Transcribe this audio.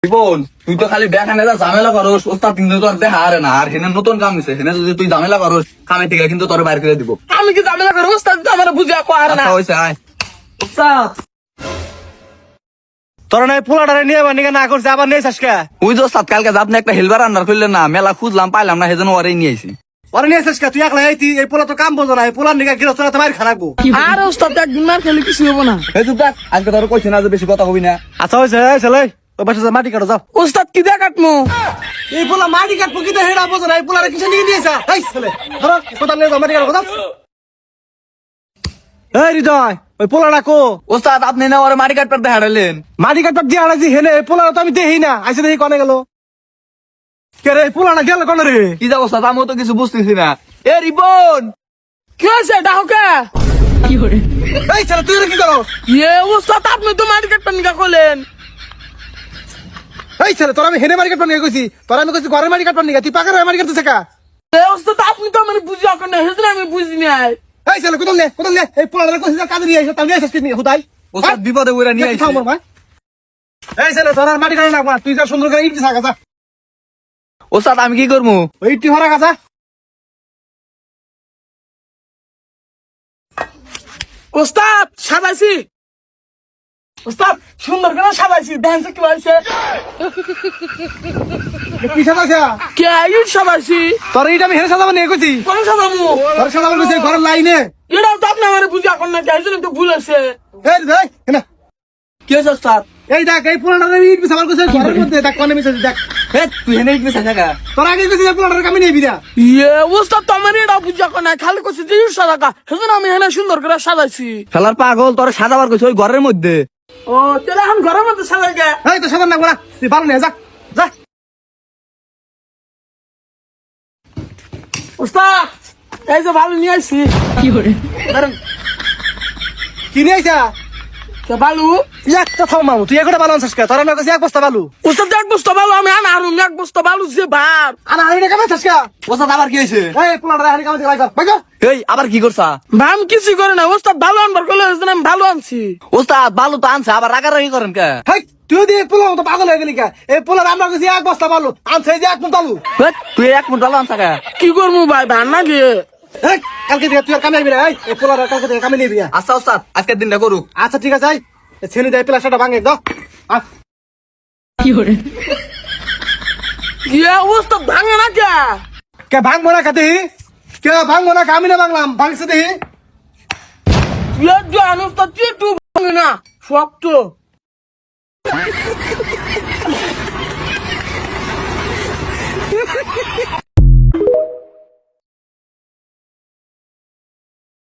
রিপন তুই তো খালি দেখানে যা ঝামেলা করস ওস্তাদ কিন্তু তোর দেখা আরে না আর হেনে নতুন কাম নিছে হেনে যদি তুই ঝামেলা করস কামে থেকে কিন্তু তোর বাইর করে দিব। আমি কি ঝামেলা করবো ওস্তাদ তো আমার বুঝিয়া কো আর না আচ্ছা হইছে আয় ওস্তাদ তোরা নাই পোলাটারে নিয়ে আবার নিকে না করছে আবার নেই আজকে ওই যে ওস্তাদ কালকে আপনি একটা হেলবার রান্নার করলেন না মেলা খুঁজলাম পাইলাম না সেজন্য ওরেই নিয়ে আইছি। ওরা নিয়ে আজকে তুই একলা আইতি এই পোলা তো কাম বোঝো না এই পোলার নিকে গিয়ে তোরা তোমার খারাপবো। আর ওস্তাদ একদিন মার খেলে কিছু হবো না। এই চুপ থাক আজকে তোর কইছি না যে বেশি কথা কবি না। আচ্ছা হয়েছে ছেলে ওই পাশে যা মাটি কাটো যাও। ওস্তাদ কি দেখাটমু এই পোলা মাটি কাটবো কি হেডা বোঝো না এই পোলারে কিছু নিয়ে নিয়েছা এই ছেলে ধরো কোথাও নিয়ে যাও মাটি কাটো কোথাও। এই হৃদয় ওই পোলাটা কো ওস্তাদ আপনি না ওরে মাটি কাটপার দেখাড়ালেন। মাটি কাটবার দিয়ে আড়াইছি হেনে এই পোলাটা তো আমি দেখি না আইসে দেখি কনে গেল কে রে এই পোলাটা গেল কনে রে। কি যা ওস্তাদ আমিও তো কিছু বুঝতেছি না। এ রিপন কি হয়েছে ডাহকে এই ছেলে তুই কি করো ইয়ে ওস্তাদ আপনি তো মার্কেট পানিকা করলেন। এই ছেলে তোর আমি হেনে মাটি কাটবার নিয়ে কইছি তোর আমি কইছি ঘরের মাটি কাটবার নিয়ে তুই পাকার মাটি কাটতেছে কা। এ ওস্তাদ আপনি তো আমার বুঝিয়া করেন সেজন্য আমি বুঝি নাই। এই ছেলে কোথাও নে এই পোলাটা কইছি কাজে নিয়ে এসে তাও নিয়ে এসেছিস নি হুদাই ওস্তাদ বিপদে ওরা নিয়ে আইছি। এই ছেলে তোর আর মাটি কাটে না তুই যা সুন্দর করে ইট দিছা গাছা ওস্তাদ আমি কি করবো? ওই ইটটি ভরা গাছা। ওস্তাদ সাজাইছি ওস্তাদ সুন্দর করে সাজাইছি ডান্স কি হয়েছে কি সাজাইছা কে ইট সাজাইছি তোর ইট আমি হেনে সাজাবো নিয়ে কইছি কোন সাজামু তোর সাজাবো কইছি ঘরের লাইনে। এটাও তো আপনি আমার বুঝিয়া করেন না সেজন্য তো ভুল আছে। এই দেখ না কি হয়েছে ওস্তাদ এই দেখ এই পোলাটা ইট বিছাবার কইছে ঘরের মধ্যে দেখ কোনে মিছে দেখ হে তুই হেনে ইট মিশা থাকা। তোর আগে কইছি পোলাটার কামে নিয়ে বিদা ইয়ে ওস্তাদ তো আমার এটাও বুঝিয়া করেন না খালি কইছে যে ইট সাজাকা সেজন্য আমি এখানে সুন্দর করে সাজাইছি। খেলার পাগল তোর সাজাবার কইছে ওই ঘরের মধ্যে। ও তাহলে এখন ঘরের মধ্যে সাজাই গে এই তো সাজান না গোড়া তুই ভালো নিয়ে যা যা। ওস্তাদ এই যে ভালো নিয়ে আসছি দাঁড়ান। কি নিয়ে আইছা বালু একটা থাম মামু তুই একটা ভালো আনছিস কে তোর আমি কইছি এক বস্তা ভালো ওস্তাদ এক বস্তা বালু আমি আনা হারুম এক বস্তা বালু যে ভার আর আইনে কামে থাকস কে ওস্তাদ আবার কি হয়েছে? এই পোলাটা হানি কামে লাগাই কর বাইকর এই আবার কি করছা? ভাম কিছু করে না ওস্তাদ ভালো আনবার করলে আমি ভালো আনছি। ওস্তাদ ভালো তো আনছে আবার রাগারাগি করেন কে? হেই তুই দিয়ে পোলা তো পাগল হয়ে গেলি কে এই পোলার আমরা কইছি এক বস্তা ভালো আনছে এই যে এক মুঠ আলু। হেৎ, তুই এক মিনিট ভালো আনছা কে? কি করবো ভাই ভার না গিয়ে এই কালকে থেকে তুই আর কামে আইবি রে এই পোলার কালকে থেকে কামে নিবি। আচ্ছা ওস্তাদ আজকের দিনটা করুক। আচ্ছা ঠিক আছে এই ছেলে দেয় প্লাস্টারটা ভাঙে দাও ইয়ে ওস্তাদ ভাঙে না কে কে ভাঙবো না কাতে কে ভাঙবো না আমি না ভাঙলাম ভাঙছে দেখি ইয়ে জান ওস্তাদ তুই একটু ভাঙে না শক্ত